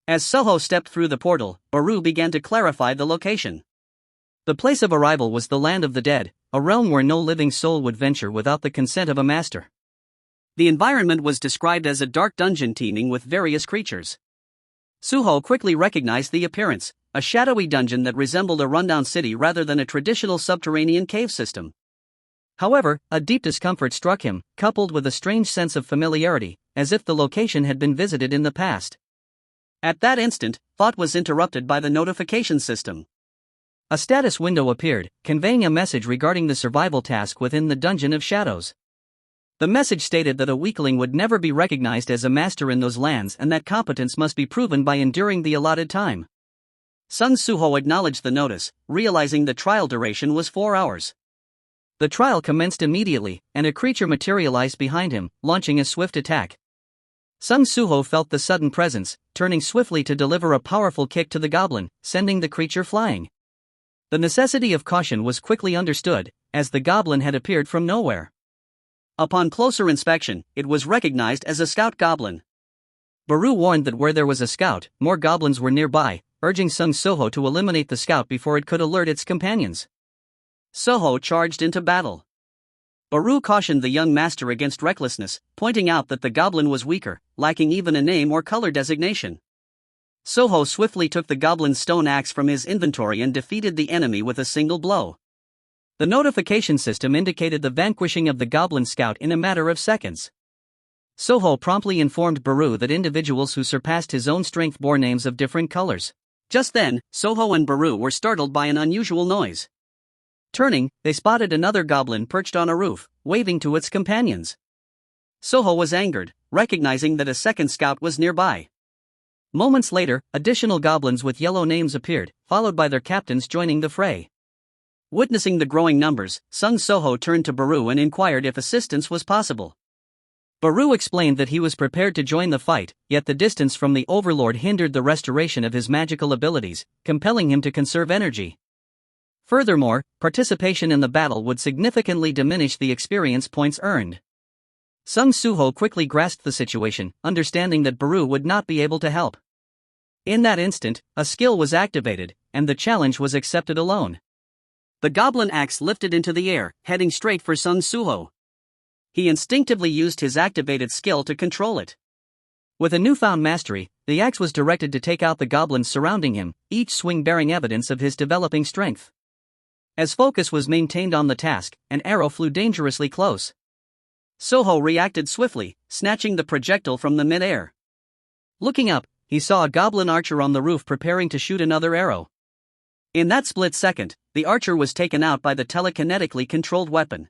As Suho stepped through the portal, Beru began to clarify the location. The place of arrival was the land of the dead, a realm where no living soul would venture without the consent of a master. The environment was described as a dark dungeon teeming with various creatures. Suho quickly recognized the appearance, a shadowy dungeon that resembled a rundown city rather than a traditional subterranean cave system. However, a deep discomfort struck him, coupled with a strange sense of familiarity, as if the location had been visited in the past. At that instant, thought was interrupted by the notification system. A status window appeared, conveying a message regarding the survival task within the Dungeon of Shadows. The message stated that a weakling would never be recognized as a master in those lands and that competence must be proven by enduring the allotted time. Sun Suho acknowledged the notice, realizing the trial duration was 4 hours. The trial commenced immediately, and a creature materialized behind him, launching a swift attack. Sun Suho felt the sudden presence, turning swiftly to deliver a powerful kick to the goblin, sending the creature flying. The necessity of caution was quickly understood, as the goblin had appeared from nowhere. Upon closer inspection, it was recognized as a scout goblin. Beru warned that where there was a scout, more goblins were nearby, urging Sun Suho to eliminate the scout before it could alert its companions. Suho charged into battle. Beru cautioned the young master against recklessness, pointing out that the goblin was weaker, lacking even a name or color designation. Suho swiftly took the goblin's stone axe from his inventory and defeated the enemy with a single blow. The notification system indicated the vanquishing of the goblin scout in a matter of seconds. Suho promptly informed Beru that individuals who surpassed his own strength bore names of different colors. Just then, Suho and Beru were startled by an unusual noise. Turning, they spotted another goblin perched on a roof, waving to its companions. Suho was angered, recognizing that a second scout was nearby. Moments later, additional goblins with yellow names appeared, followed by their captains joining the fray. Witnessing the growing numbers, Sun Suho turned to Beru and inquired if assistance was possible. Beru explained that he was prepared to join the fight, yet the distance from the overlord hindered the restoration of his magical abilities, compelling him to conserve energy. Furthermore, participation in the battle would significantly diminish the experience points earned. Sun Suho quickly grasped the situation, understanding that Beru would not be able to help. In that instant, a skill was activated, and the challenge was accepted alone. The goblin axe lifted into the air, heading straight for Sun Suho. He instinctively used his activated skill to control it. With a newfound mastery, the axe was directed to take out the goblins surrounding him, each swing bearing evidence of his developing strength. As focus was maintained on the task, an arrow flew dangerously close. Suho reacted swiftly, snatching the projectile from the mid-air. Looking up, he saw a goblin archer on the roof preparing to shoot another arrow. In that split second, the archer was taken out by the telekinetically controlled weapon.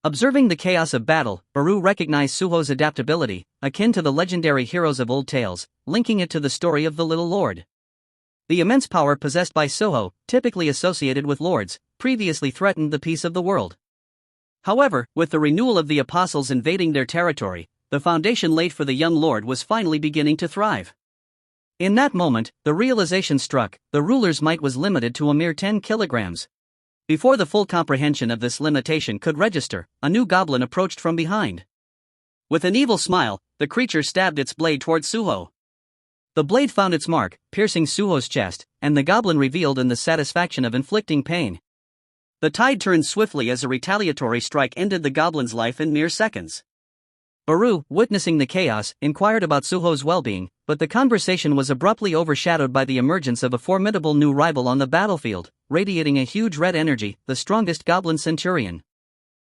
Observing the chaos of battle, Beru recognized Suho's adaptability, akin to the legendary heroes of old tales, linking it to the story of the Little Lord. The immense power possessed by Suho, typically associated with lords, previously threatened the peace of the world. However, with the renewal of the apostles invading their territory, the foundation laid for the young lord was finally beginning to thrive. In that moment, the realization struck: the ruler's might was limited to a mere 10 kilograms. Before the full comprehension of this limitation could register, a new goblin approached from behind. With an evil smile, the creature stabbed its blade towards Suho. The blade found its mark, piercing Suho's chest, and the goblin revealed in the satisfaction of inflicting pain. The tide turned swiftly as a retaliatory strike ended the goblin's life in mere seconds. Beru, witnessing the chaos, inquired about Suho's well-being, but the conversation was abruptly overshadowed by the emergence of a formidable new rival on the battlefield, radiating a huge red energy, the strongest goblin centurion.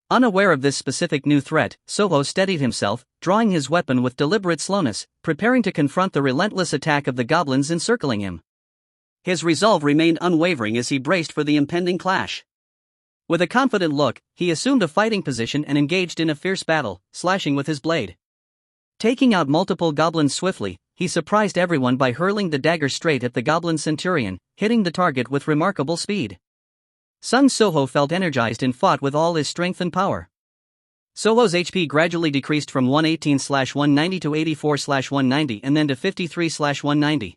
Unaware of this specific new threat, Suho steadied himself, drawing his weapon with deliberate slowness, preparing to confront the relentless attack of the goblins encircling him. His resolve remained unwavering as he braced for the impending clash. With a confident look, he assumed a fighting position and engaged in a fierce battle, slashing with his blade. Taking out multiple goblins swiftly, he surprised everyone by hurling the dagger straight at the goblin centurion, hitting the target with remarkable speed. Sun Suho felt energized and fought with all his strength and power. Suho's HP gradually decreased from 118/190 to 84/190 and then to 53/190.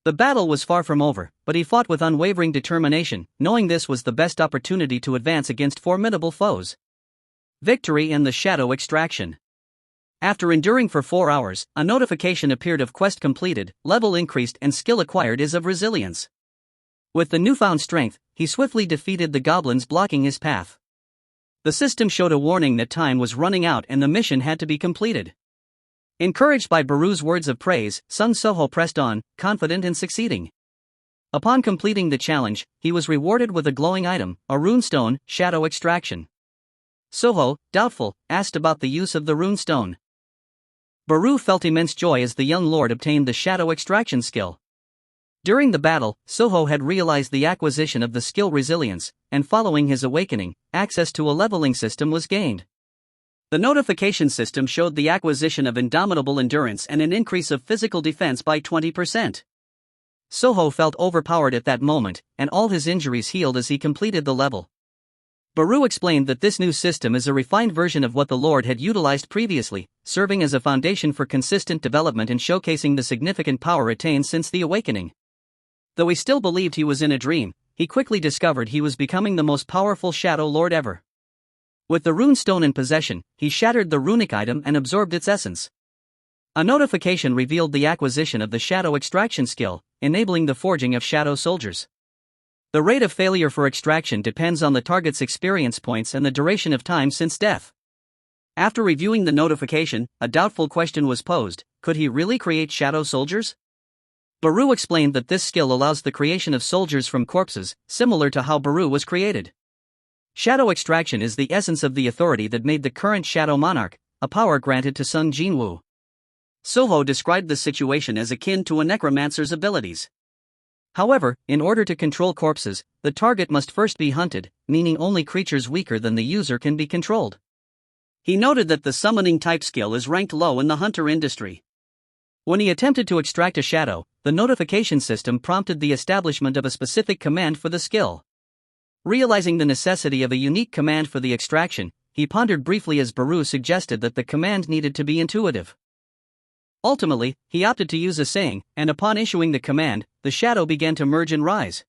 The battle was far from over, but he fought with unwavering determination, knowing this was the best opportunity to advance against formidable foes. Victory and the Shadow Extraction. After enduring for 4 hours, a notification appeared of quest completed, level increased, and skill acquired is of resilience. With the newfound strength, he swiftly defeated the goblins blocking his path. The system showed a warning that time was running out and the mission had to be completed. Encouraged by Beru's words of praise, son Suho pressed on, confident in succeeding. Upon completing the challenge, he was rewarded with a glowing item, a runestone, Shadow Extraction. Suho, doubtful, asked about the use of the runestone. Beru felt immense joy as the young lord obtained the Shadow Extraction skill. During the battle, Suho had realized the acquisition of the skill Resilience, and following his awakening, access to a leveling system was gained. The notification system showed the acquisition of Indomitable Endurance and an increase of physical defense by 20%. Suho felt overpowered at that moment, and all his injuries healed as he completed the level. Beru explained that this new system is a refined version of what the Lord had utilized previously, serving as a foundation for consistent development and showcasing the significant power attained since the awakening. Though he still believed he was in a dream, he quickly discovered he was becoming the most powerful Shadow Lord ever. With the runestone in possession, he shattered the runic item and absorbed its essence. A notification revealed the acquisition of the Shadow Extraction skill, enabling the forging of Shadow Soldiers. The rate of failure for extraction depends on the target's experience points and the duration of time since death. After reviewing the notification, a doubtful question was posed: could he really create Shadow Soldiers? Beru explained that this skill allows the creation of soldiers from corpses, similar to how Beru was created. Shadow Extraction is the essence of the authority that made the current Shadow Monarch, a power granted to Sun Jinwoo. Suho described the situation as akin to a necromancer's abilities. However, in order to control corpses, the target must first be hunted, meaning only creatures weaker than the user can be controlled. He noted that the summoning type skill is ranked low in the hunter industry. When he attempted to extract a shadow, the notification system prompted the establishment of a specific command for the skill. Realizing the necessity of a unique command for the extraction, he pondered briefly as Beru suggested that the command needed to be intuitive. Ultimately, he opted to use a saying, and upon issuing the command, the shadow began to merge and rise.